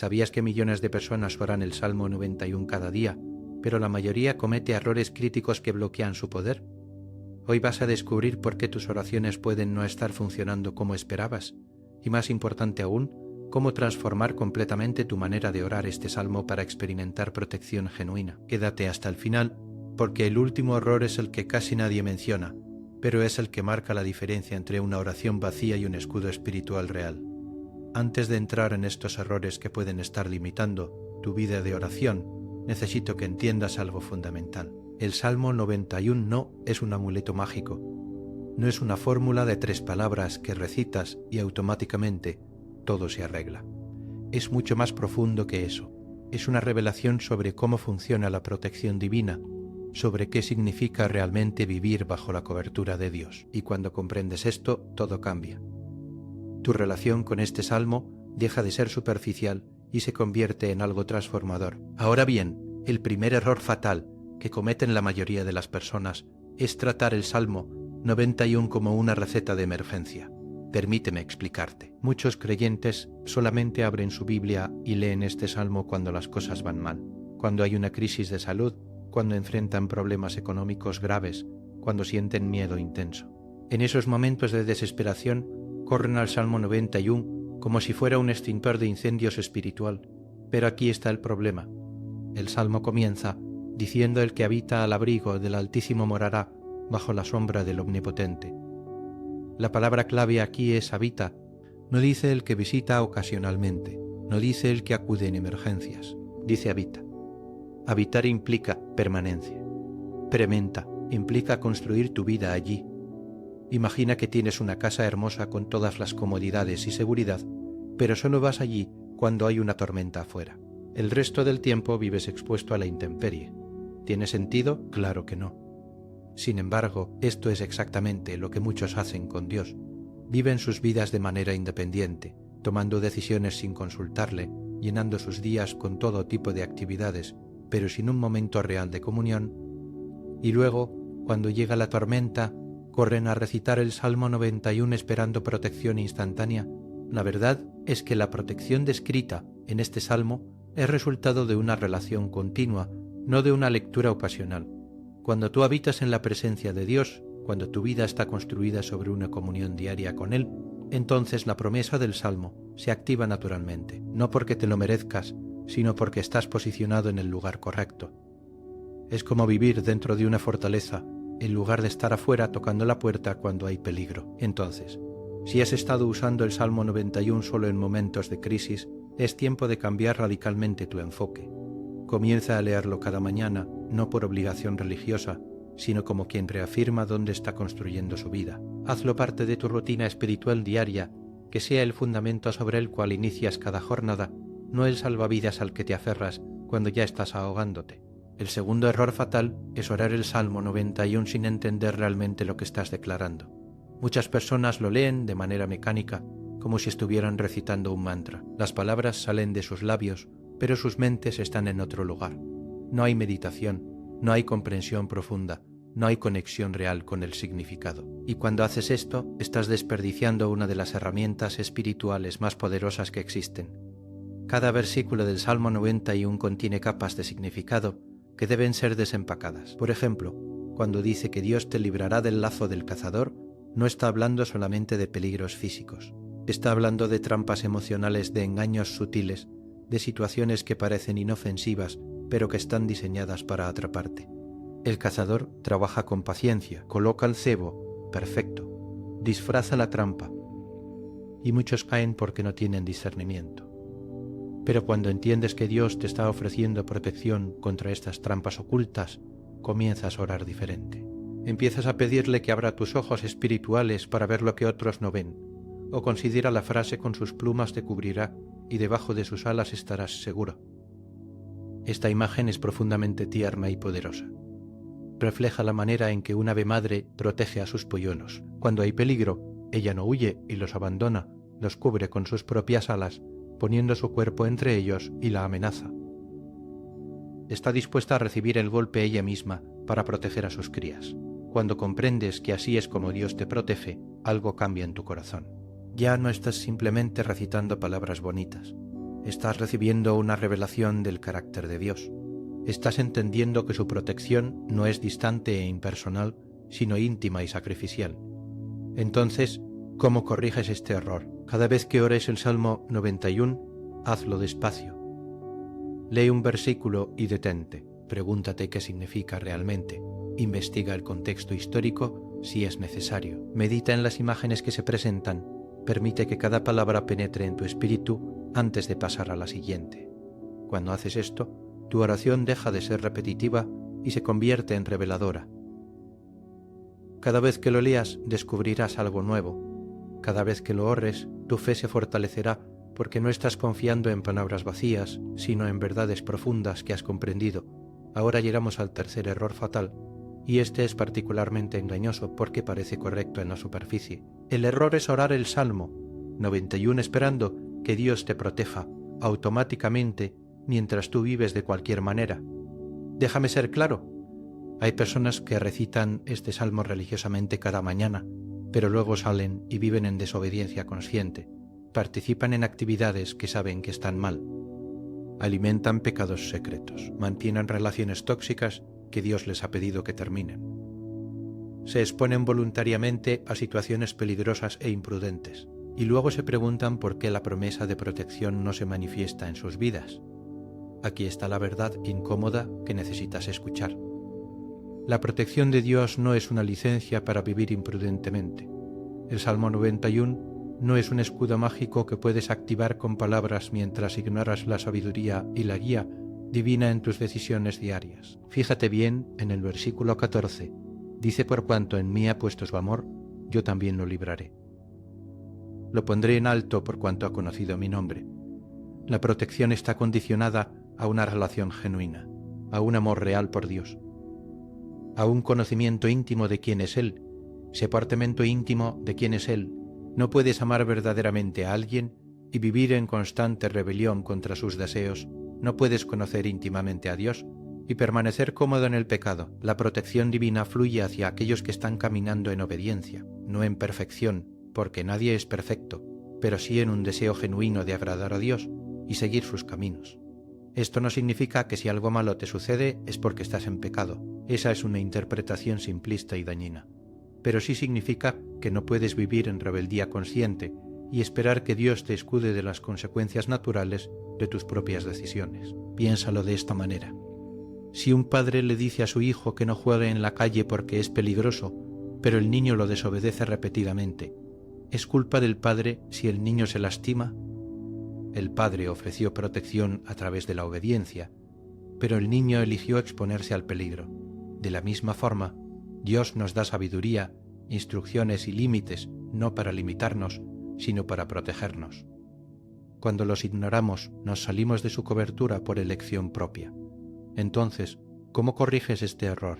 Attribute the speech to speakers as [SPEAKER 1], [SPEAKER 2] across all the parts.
[SPEAKER 1] ¿Sabías que millones de personas oran el Salmo 91 cada día, pero la mayoría comete errores críticos que bloquean su poder? Hoy vas a descubrir por qué tus oraciones pueden no estar funcionando como esperabas, y más importante aún, cómo transformar completamente tu manera de orar este salmo para experimentar protección genuina. Quédate hasta el final, porque el último error es el que casi nadie menciona, pero es el que marca la diferencia entre una oración vacía y un escudo espiritual real. Antes de entrar en estos errores que pueden estar limitando tu vida de oración, necesito que entiendas algo fundamental. El Salmo 91 no es un amuleto mágico. No es una fórmula de 3 palabras que recitas y automáticamente todo se arregla. Es mucho más profundo que eso. Es una revelación sobre cómo funciona la protección divina, sobre qué significa realmente vivir bajo la cobertura de Dios. Y cuando comprendes esto, todo cambia. Tu relación con este salmo deja de ser superficial y se convierte en algo transformador. Ahora bien, el primer error fatal que cometen la mayoría de las personas es tratar el Salmo 91 como una receta de emergencia. Permíteme explicarte. Muchos creyentes solamente abren su Biblia y leen este salmo cuando las cosas van mal, cuando hay una crisis de salud, cuando enfrentan problemas económicos graves, cuando sienten miedo intenso. En esos momentos de desesperación, corren al Salmo 91 como si fuera un extintor de incendios espiritual. Pero aquí está el problema. El salmo comienza diciendo: el que habita al abrigo del Altísimo morará bajo la sombra del Omnipotente. La palabra clave aquí es habita. No dice el que visita ocasionalmente, no dice el que acude en emergencias, dice habita. Habitar implica permanencia. Prementa implica construir tu vida allí. Imagina que tienes una casa hermosa con todas las comodidades y seguridad, pero solo vas allí cuando hay una tormenta afuera. El resto del tiempo vives expuesto a la intemperie. ¿Tiene sentido? Claro que no. Sin embargo, esto es exactamente lo que muchos hacen con Dios. Viven sus vidas de manera independiente, tomando decisiones sin consultarle, llenando sus días con todo tipo de actividades, pero sin un momento real de comunión. Y luego, cuando llega la tormenta, corren a recitar el Salmo 91 esperando protección instantánea. La verdad es que la protección descrita en este salmo es resultado de una relación continua, no de una lectura ocasional. Cuando tú habitas en la presencia de Dios, cuando tu vida está construida sobre una comunión diaria con Él, entonces la promesa del Salmo se activa naturalmente, no porque te lo merezcas, sino porque estás posicionado en el lugar correcto. Es como vivir dentro de una fortaleza, en lugar de estar afuera tocando la puerta cuando hay peligro. Entonces, si has estado usando el Salmo 91 solo en momentos de crisis, es tiempo de cambiar radicalmente tu enfoque. Comienza a leerlo cada mañana, no por obligación religiosa, sino como quien reafirma dónde está construyendo su vida. Hazlo parte de tu rutina espiritual diaria, que sea el fundamento sobre el cual inicias cada jornada, no el salvavidas al que te aferras cuando ya estás ahogándote. El segundo error fatal es orar el Salmo 91 sin entender realmente lo que estás declarando. Muchas personas lo leen de manera mecánica, como si estuvieran recitando un mantra. Las palabras salen de sus labios, pero sus mentes están en otro lugar. No hay meditación, no hay comprensión profunda, no hay conexión real con el significado. Y cuando haces esto, estás desperdiciando una de las herramientas espirituales más poderosas que existen. Cada versículo del Salmo 91 contiene capas de significado que deben ser desempacadas. Por ejemplo, cuando dice que Dios te librará del lazo del cazador, no está hablando solamente de peligros físicos. Está hablando de trampas emocionales, de engaños sutiles, de situaciones que parecen inofensivas, pero que están diseñadas para atraparte. El cazador trabaja con paciencia, coloca el cebo, perfecto, disfraza la trampa, y muchos caen porque no tienen discernimiento. Pero cuando entiendes que Dios te está ofreciendo protección contra estas trampas ocultas, comienzas a orar diferente. Empiezas a pedirle que abra tus ojos espirituales para ver lo que otros no ven, o considera la frase: con sus plumas te cubrirá y debajo de sus alas estarás seguro. Esta imagen es profundamente tierna y poderosa. Refleja la manera en que un ave madre protege a sus polluelos. Cuando hay peligro, ella no huye y los abandona, los cubre con sus propias alas, poniendo su cuerpo entre ellos y la amenaza. Está dispuesta a recibir el golpe ella misma para proteger a sus crías. Cuando comprendes que así es como Dios te protege, algo cambia en tu corazón. Ya no estás simplemente recitando palabras bonitas. estás recibiendo una revelación del carácter de Dios. Estás entendiendo que su protección no es distante e impersonal, sino íntima y sacrificial. Entonces, ¿cómo corriges este error? Cada vez que ores el Salmo 91, hazlo despacio. Lee un versículo y detente. Pregúntate qué significa realmente. Investiga el contexto histórico si es necesario. Medita en las imágenes que se presentan. Permite que cada palabra penetre en tu espíritu antes de pasar a la siguiente. Cuando haces esto, tu oración deja de ser repetitiva y se convierte en reveladora. Cada vez que lo leas, descubrirás algo nuevo. Cada vez que lo ores, tu fe se fortalecerá porque no estás confiando en palabras vacías, sino en verdades profundas que has comprendido. Ahora llegamos al tercer error fatal, y este es particularmente engañoso porque parece correcto en la superficie. El error es orar el Salmo 91 esperando que Dios te proteja automáticamente mientras tú vives de cualquier manera. Déjame ser claro. Hay personas que recitan este salmo religiosamente cada mañana, pero luego salen y viven en desobediencia consciente. Participan en actividades que saben que están mal. Alimentan pecados secretos. Mantienen relaciones tóxicas que Dios les ha pedido que terminen. Se exponen voluntariamente a situaciones peligrosas e imprudentes, y luego se preguntan por qué la promesa de protección no se manifiesta en sus vidas. Aquí está la verdad incómoda que necesitas escuchar. La protección de Dios no es una licencia para vivir imprudentemente. El Salmo 91 no es un escudo mágico que puedes activar con palabras mientras ignoras la sabiduría y la guía divina en tus decisiones diarias. Fíjate bien en el versículo 14. Dice: por cuanto en mí ha puesto su amor, yo también lo libraré. Lo pondré en alto por cuanto ha conocido mi nombre. La protección está condicionada a una relación genuina, a un amor real por Dios, a un conocimiento íntimo de quién es Él, separamiento íntimo de quién es Él. No puedes amar verdaderamente a alguien y vivir en constante rebelión contra sus deseos. No puedes conocer íntimamente a Dios y permanecer cómodo en el pecado. La protección divina fluye hacia aquellos que están caminando en obediencia, no en perfección, porque nadie es perfecto, pero sí en un deseo genuino de agradar a Dios y seguir sus caminos. Esto no significa que si algo malo te sucede es porque estás en pecado. Esa es una interpretación simplista y dañina. Pero sí significa que no puedes vivir en rebeldía consciente y esperar que Dios te escude de las consecuencias naturales de tus propias decisiones. Piénsalo de esta manera. Si un padre le dice a su hijo que no juegue en la calle porque es peligroso, pero el niño lo desobedece repetidamente, ¿es culpa del padre si el niño se lastima? El padre ofreció protección a través de la obediencia, pero el niño eligió exponerse al peligro. De la misma forma, Dios nos da sabiduría, instrucciones y límites, no para limitarnos, sino para protegernos. Cuando los ignoramos, nos salimos de su cobertura por elección propia. Entonces, ¿cómo corriges este error?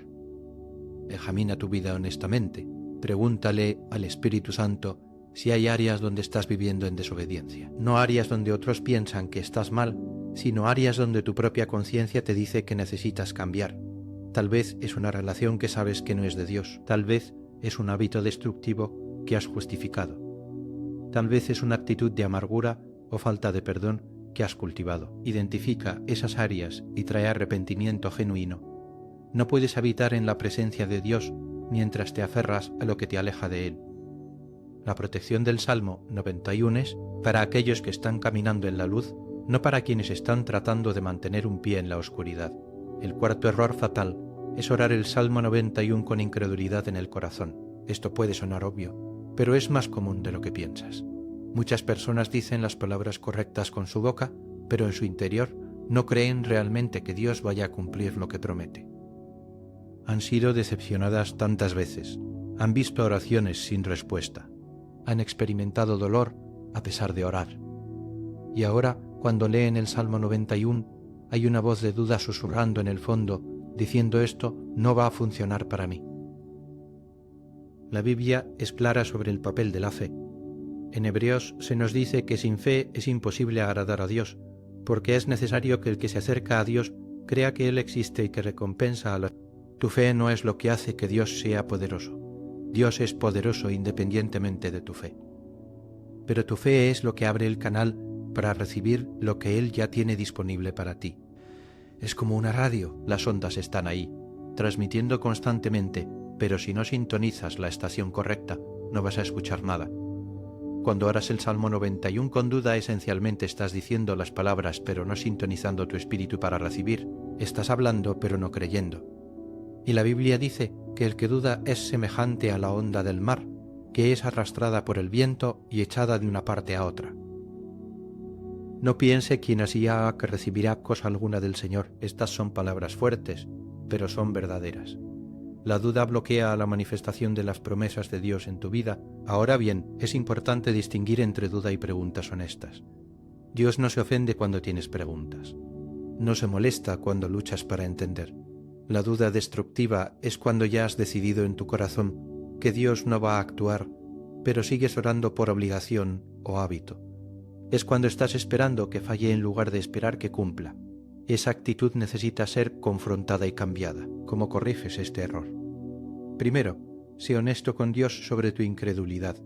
[SPEAKER 1] Examina tu vida honestamente. Pregúntale al Espíritu Santo si hay áreas donde estás viviendo en desobediencia. No áreas donde otros piensan que estás mal, sino áreas donde tu propia conciencia te dice que necesitas cambiar. Tal vez es una relación que sabes que no es de Dios. Tal vez es un hábito destructivo que has justificado. Tal vez es una actitud de amargura o falta de perdón que has cultivado. Identifica esas áreas y trae arrepentimiento genuino. No puedes habitar en la presencia de Dios mientras te aferras a lo que te aleja de Él. La protección del Salmo 91 es para aquellos que están caminando en la luz, no para quienes están tratando de mantener un pie en la oscuridad. El cuarto error fatal es orar el Salmo 91 con incredulidad en el corazón. Esto puede sonar obvio, pero es más común de lo que piensas. Muchas personas dicen las palabras correctas con su boca, pero en su interior no creen realmente que Dios vaya a cumplir lo que promete. Han sido decepcionadas tantas veces, han visto oraciones sin respuesta, han experimentado dolor a pesar de orar. Y ahora, cuando leen el Salmo 91, hay una voz de duda susurrando en el fondo, diciendo: esto no va a funcionar para mí. La Biblia es clara sobre el papel de la fe. En Hebreos se nos dice que sin fe es imposible agradar a Dios, porque es necesario que el que se acerca a Dios crea que Él existe y que recompensa a los. Tu fe no es lo que hace que Dios sea poderoso. Dios es poderoso independientemente de tu fe. Pero tu fe es lo que abre el canal para recibir lo que Él ya tiene disponible para ti. Es como una radio, las ondas están ahí, transmitiendo constantemente, pero si no sintonizas la estación correcta, no vas a escuchar nada. Cuando oras el Salmo 91 con duda, esencialmente estás diciendo las palabras pero no sintonizando tu espíritu para recibir. Estás hablando pero no creyendo. Y la Biblia dice que el que duda es semejante a la onda del mar, que es arrastrada por el viento y echada de una parte a otra. No piense quien así haga que recibirá cosa alguna del Señor. Estas son palabras fuertes, pero son verdaderas. La duda bloquea la manifestación de las promesas de Dios en tu vida. Ahora bien, es importante distinguir entre duda y preguntas honestas. Dios no se ofende cuando tienes preguntas. No se molesta cuando luchas para entender. La duda destructiva es cuando ya has decidido en tu corazón que Dios no va a actuar, pero sigues orando por obligación o hábito. Es cuando estás esperando que falle en lugar de esperar que cumpla. Esa actitud necesita ser confrontada y cambiada. ¿Cómo corriges este error? Primero, sé honesto con Dios sobre tu incredulidad.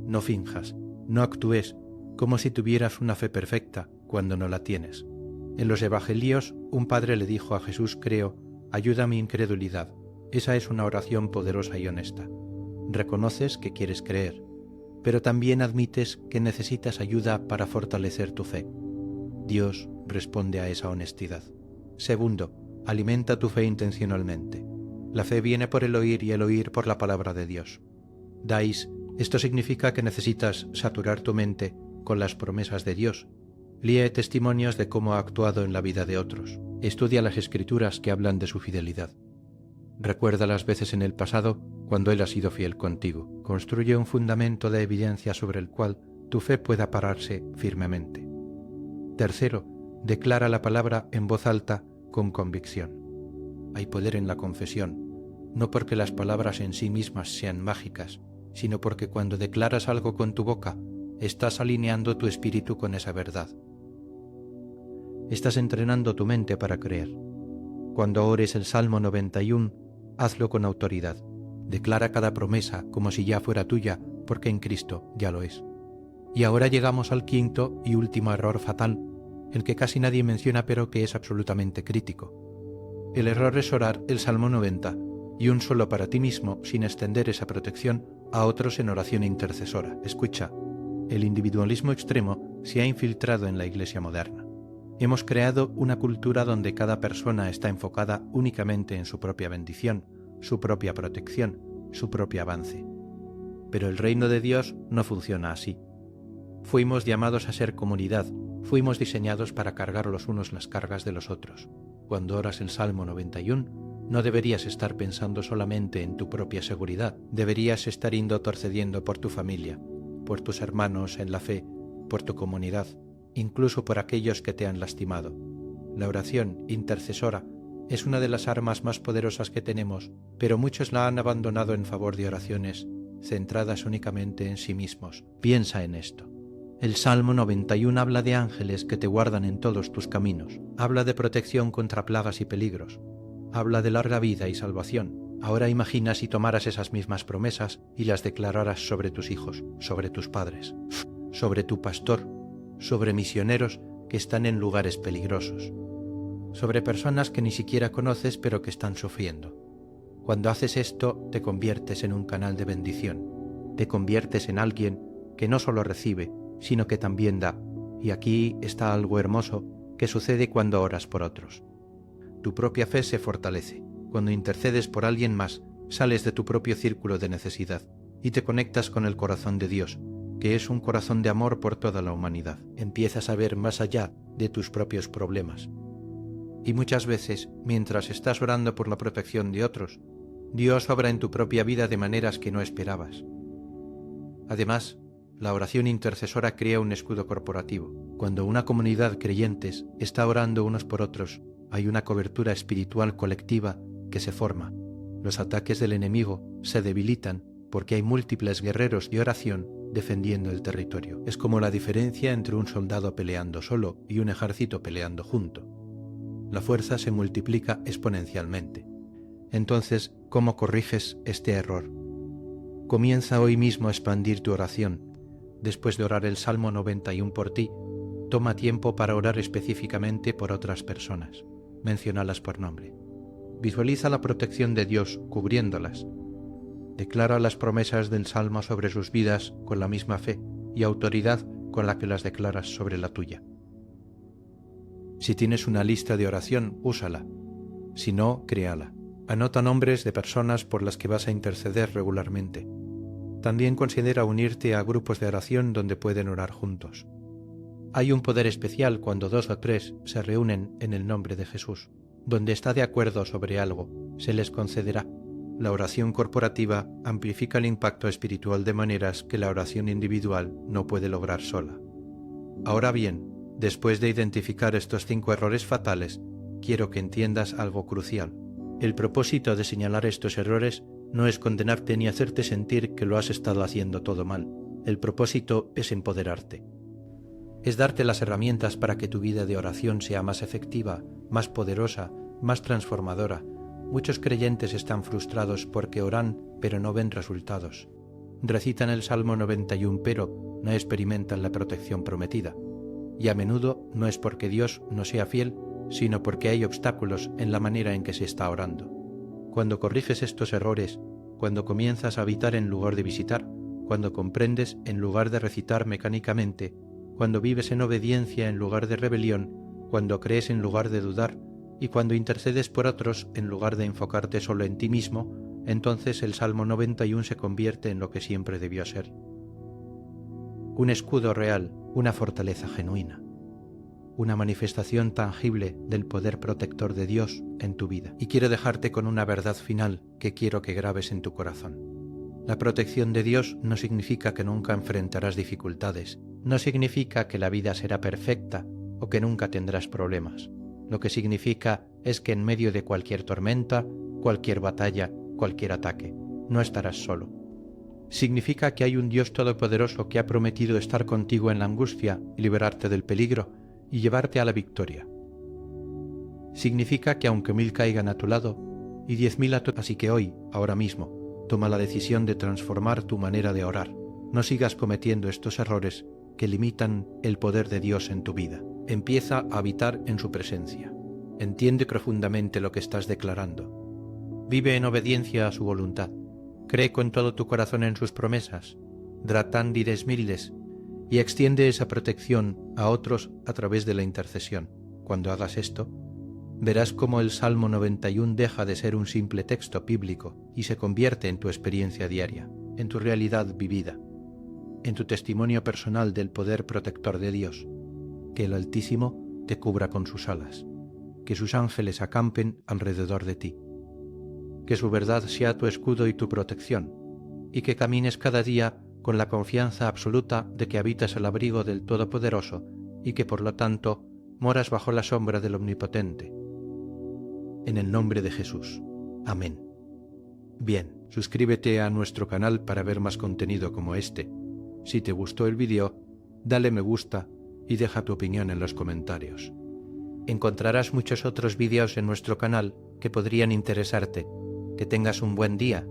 [SPEAKER 1] No finjas, no actúes como si tuvieras una fe perfecta cuando no la tienes. En los Evangelios, un padre le dijo a Jesús, creo, ayuda a mi incredulidad. Esa es una oración poderosa y honesta. Reconoces que quieres creer, pero también admites que necesitas ayuda para fortalecer tu fe. Dios responde a esa honestidad. Segundo, alimenta tu fe intencionalmente. La fe viene por el oír y el oír por la palabra de Dios. Esto significa que necesitas saturar tu mente con las promesas de Dios. Lee testimonios de cómo ha actuado en la vida de otros. Estudia las Escrituras que hablan de su fidelidad. Recuerda las veces en el pasado cuando Él ha sido fiel contigo. Construye un fundamento de evidencia sobre el cual tu fe pueda pararse firmemente. Tercero, declara la palabra en voz alta con convicción. Hay poder en la confesión, no porque las palabras en sí mismas sean mágicas, sino porque cuando declaras algo con tu boca, estás alineando tu espíritu con esa verdad. Estás entrenando tu mente para creer. Cuando ores el Salmo 91, hazlo con autoridad. Declara cada promesa como si ya fuera tuya, porque en Cristo ya lo es. Y ahora llegamos al quinto y último error fatal, el que casi nadie menciona pero que es absolutamente crítico. El error es orar el Salmo 90 y un solo para ti mismo sin extender esa protección a otros en oración intercesora. Escucha, el individualismo extremo se ha infiltrado en la Iglesia moderna. Hemos creado una cultura donde cada persona está enfocada únicamente en su propia bendición, su propia protección, su propio avance. Pero el reino de Dios no funciona así. Fuimos llamados a ser comunidad, fuimos diseñados para cargar los unos las cargas de los otros. Cuando oras el Salmo 91, no deberías estar pensando solamente en tu propia seguridad, deberías estar intercediendo por tu familia, por tus hermanos en la fe, por tu comunidad, incluso por aquellos que te han lastimado. La oración intercesora es una de las armas más poderosas que tenemos, pero muchos la han abandonado en favor de oraciones centradas únicamente en sí mismos. Piensa en esto. El Salmo 91 habla de ángeles que te guardan en todos tus caminos, habla de protección contra plagas y peligros, habla de larga vida y salvación. Ahora imagina si tomaras esas mismas promesas y las declararas sobre tus hijos, sobre tus padres, sobre tu pastor, sobre misioneros que están en lugares peligrosos, sobre personas que ni siquiera conoces pero que están sufriendo. Cuando haces esto, te conviertes en un canal de bendición, te conviertes en alguien que no solo recibe, sino que también da. Y aquí está algo hermoso que sucede cuando oras por otros. Tu propia fe se fortalece. Cuando intercedes por alguien más, sales de tu propio círculo de necesidad y te conectas con el corazón de Dios, que es un corazón de amor por toda la humanidad. Empiezas a ver más allá de tus propios problemas. Y muchas veces, mientras estás orando por la protección de otros, Dios obra en tu propia vida de maneras que no esperabas. Además, la oración intercesora crea un escudo corporativo. Cuando una comunidad creyentes está orando unos por otros, hay una cobertura espiritual colectiva que se forma. Los ataques del enemigo se debilitan porque hay múltiples guerreros de oración defendiendo el territorio. Es como la diferencia entre un soldado peleando solo y un ejército peleando junto. La fuerza se multiplica exponencialmente. Entonces, ¿cómo corriges este error? Comienza hoy mismo a expandir tu oración. después de orar el Salmo 91 por ti, toma tiempo para orar específicamente por otras personas. Menciónalas por nombre. Visualiza la protección de Dios cubriéndolas. Declara las promesas del Salmo sobre sus vidas con la misma fe y autoridad con la que las declaras sobre la tuya. Si tienes una lista de oración, úsala. Si no, créala. Anota nombres de personas por las que vas a interceder regularmente. También considera unirte a grupos de oración donde pueden orar juntos. Hay un poder especial cuando 2 o 3 se reúnen en el nombre de Jesús. Donde está de acuerdo sobre algo, se les concederá. La oración corporativa amplifica el impacto espiritual de maneras que la oración individual no puede lograr sola. Ahora bien, después de identificar estos 5 errores fatales, quiero que entiendas algo crucial. El propósito de señalar estos errores no es condenarte ni hacerte sentir que lo has estado haciendo todo mal. El propósito es empoderarte. Es darte las herramientas para que tu vida de oración sea más efectiva, más poderosa, más transformadora. Muchos creyentes están frustrados porque oran pero no ven resultados. Recitan el Salmo 91 pero no experimentan la protección prometida. Y a menudo no es porque Dios no sea fiel, sino porque hay obstáculos en la manera en que se está orando. Cuando corriges estos errores, cuando comienzas a habitar en lugar de visitar, cuando comprendes en lugar de recitar mecánicamente, cuando vives en obediencia en lugar de rebelión, cuando crees en lugar de dudar y cuando intercedes por otros en lugar de enfocarte solo en ti mismo, entonces el Salmo 91 se convierte en lo que siempre debió ser. Un escudo real, una fortaleza genuina, una manifestación tangible del poder protector de Dios en tu vida. Y quiero dejarte con una verdad final que quiero que grabes en tu corazón. La protección de Dios no significa que nunca enfrentarás dificultades, no significa que la vida será perfecta o que nunca tendrás problemas. Lo que significa es que en medio de cualquier tormenta, cualquier batalla, cualquier ataque, no estarás solo. Significa que hay un Dios todopoderoso que ha prometido estar contigo en la angustia y liberarte del peligro y llevarte a la victoria. Significa que aunque 1000 caigan a tu lado y 10.000 a tu... Así que hoy, ahora mismo, toma la decisión de transformar tu manera de orar. No sigas cometiendo estos errores que limitan el poder de Dios en tu vida. Empieza a habitar en su presencia. Entiende profundamente lo que estás declarando. Vive en obediencia a su voluntad. Cree con todo tu corazón en sus promesas. Dratandides mildes. Y extiende esa protección a otros a través de la intercesión. Cuando hagas esto, verás cómo el Salmo 91 deja de ser un simple texto bíblico y se convierte en tu experiencia diaria, en tu realidad vivida, en tu testimonio personal del poder protector de Dios. Que el Altísimo te cubra con sus alas, que sus ángeles acampen alrededor de ti, que su verdad sea tu escudo y tu protección, y que camines cada día con la confianza absoluta de que habitas al abrigo del Todopoderoso y que por lo tanto moras bajo la sombra del Omnipotente. En el nombre de Jesús. Amén. Bien, suscríbete a nuestro canal para ver más contenido como este. Si te gustó el vídeo, dale me gusta y deja tu opinión en los comentarios. Encontrarás muchos otros vídeos en nuestro canal que podrían interesarte. Que tengas un buen día.